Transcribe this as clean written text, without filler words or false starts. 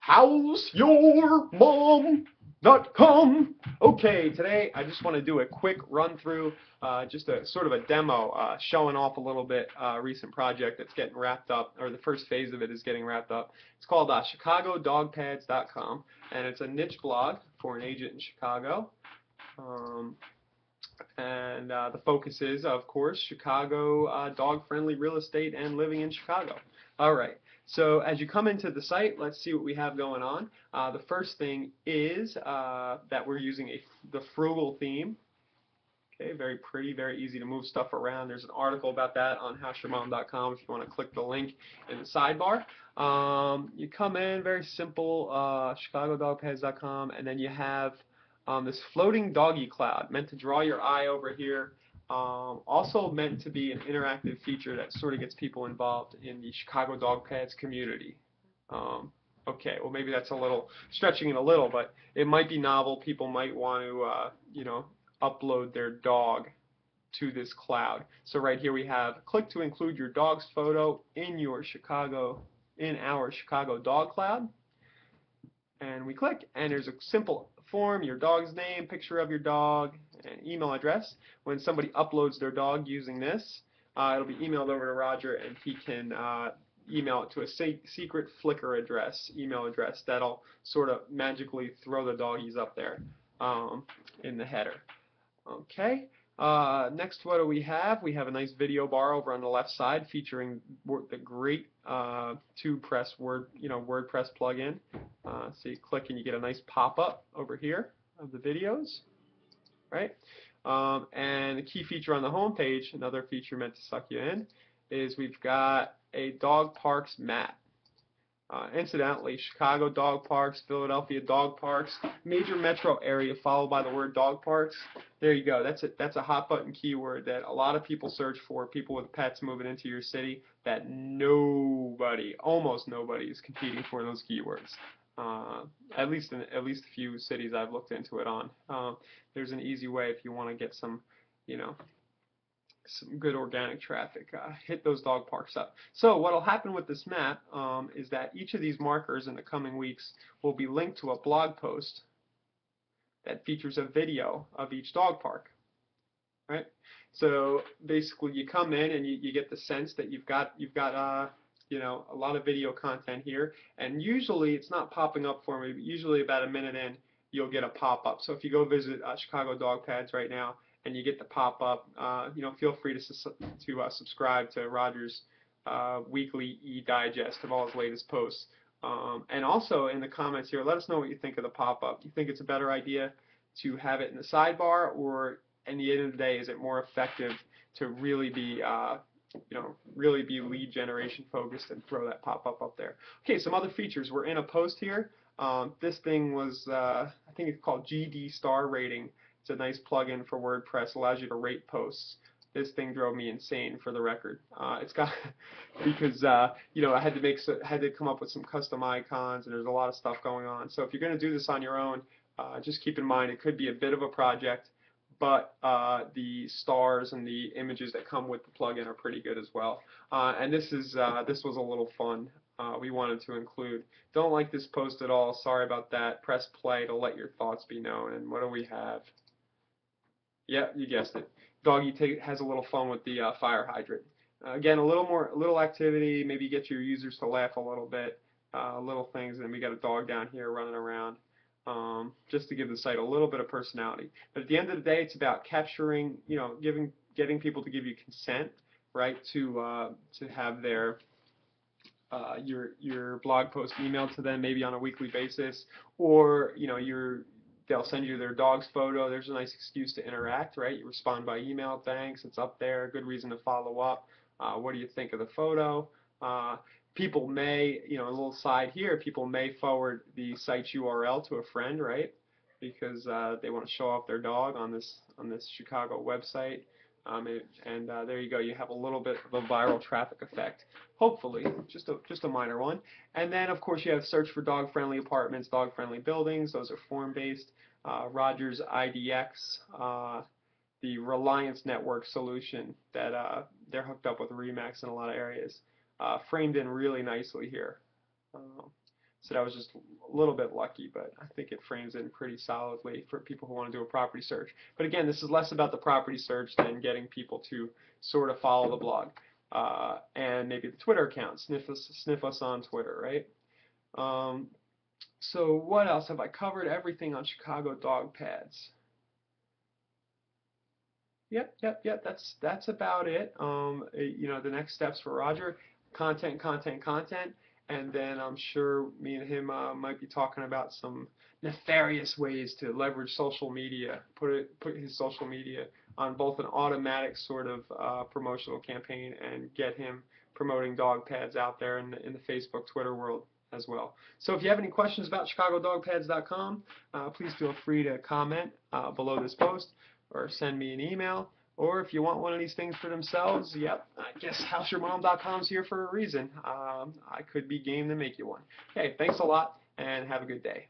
HowsYourMom.com. Okay, today I just want to do a quick run through, just a sort of a demo, showing off a little bit recent project that's getting wrapped up, or the first phase of it is getting wrapped up. It's called ChicagoDogPads.com, and it's a niche blog for an agent in Chicago. Um, and the focus is, of course, Chicago dog-friendly real estate and living in Chicago. All right. So as you come into the site, let's see what we have going on. The first thing is that we're using the frugal theme. Okay, very pretty, very easy to move stuff around. There's an article about that on HowsYourMom.com if you want to click the link in the sidebar. You come in, very simple, ChicagoDogPads.com, and then you have this floating doggy cloud meant to draw your eye over here. Also meant to be an interactive feature that sort of gets people involved in the Chicago Dog Pads community. Okay, well maybe that's a little stretching it a little, but it might be novel. People might want to, upload their dog to this cloud. So right here we have click to include your dog's photo in our Chicago dog cloud. And we click, and there's a simple form, your dog's name, picture of your dog, and email address. When somebody uploads their dog using this, it'll be emailed over to Roger, and he can email it to a secret Flickr email address that'll sort of magically throw the doggies up there in the header. Okay. Next, what do we have? We have a nice video bar over on the left side featuring the great WordPress plugin. So you click and you get a nice pop-up over here of the videos, right? And the key feature on the home page, another feature meant to suck you in, is we've got a dog parks map. Incidentally, Chicago dog parks, Philadelphia dog parks, major metro area followed by the word dog parks. There you go. That's a hot button keyword that a lot of people search for, people with pets moving into your city, that almost nobody is competing for those keywords. At least a few cities I've looked into it on. There's an easy way if you want to get some good organic traffic. Hit those dog parks up. So what will happen with this map is that each of these markers in the coming weeks will be linked to a blog post that features a video of each dog park. Right? So basically you come in and you get the sense that you've got a lot of video content here, and usually it's not popping up for me, but usually about a minute in you'll get a pop-up. So if you go visit Chicago Dog Pads right now and you get the pop-up, feel free to subscribe to Roger's weekly e-digest of all his latest posts. And also in the comments here, let us know what you think of the pop-up. Do you think it's a better idea to have it in the sidebar, or at the end of the day, is it more effective to really be lead generation focused and throw that pop-up up there? Okay, some other features. We're in a post here. This thing was, I think it's called GD Star Rating. It's a nice plugin for WordPress, allows you to rate posts. This thing drove me insane, for the record. It's got because I had to come up with some custom icons, and there's a lot of stuff going on. So if you're going to do this on your own, just keep in mind it could be a bit of a project, but the stars and the images that come with the plugin are pretty good as well. And this was a little fun. We wanted to include. Don't like this post at all. Sorry about that. Press play to let your thoughts be known. And what do we have? Yeah, you guessed it. Doggy has a little fun with the fire hydrant. Again, a little activity. Maybe get your users to laugh a little bit. Little things. And we got a dog down here running around. Just to give the site a little bit of personality. But at the end of the day, it's about capturing, getting people to give you consent, right, to have their your blog post emailed to them, maybe on a weekly basis, or they'll send you their dog's photo. There's a nice excuse to interact, right? You respond by email, thanks, it's up there, good reason to follow up. What do you think of the photo? People may, a little side here, people may forward the site's URL to a friend, right? Because they want to show off their dog on this Chicago website. There you go. You have a little bit of a viral traffic effect. Hopefully, just a minor one. And then, of course, you have search for dog-friendly apartments, dog-friendly buildings. Those are form-based. Rogers IDX, the Reliance Network solution that they're hooked up with Remax in a lot of areas. Framed in really nicely here. So that was just a little bit lucky, but I think it frames in pretty solidly for people who want to do a property search. But again, this is less about the property search than getting people to sort of follow the blog. And maybe the Twitter account, sniff us on Twitter, right? So what else? Have I covered everything on Chicago dog pads? Yep. That's about it. You know, the next steps for Roger, content, and then I'm sure me and him might be talking about some nefarious ways to leverage social media, put his social media on both an automatic sort of promotional campaign and get him promoting dog pads out there in the Facebook, Twitter world as well. So if you have any questions about ChicagoDogPads.com, please feel free to comment below this post or send me an email. Or if you want one of these things for themselves, yep, I guess HowsYourMom.com is here for a reason. I could be game to make you one. Okay, thanks a lot, and have a good day.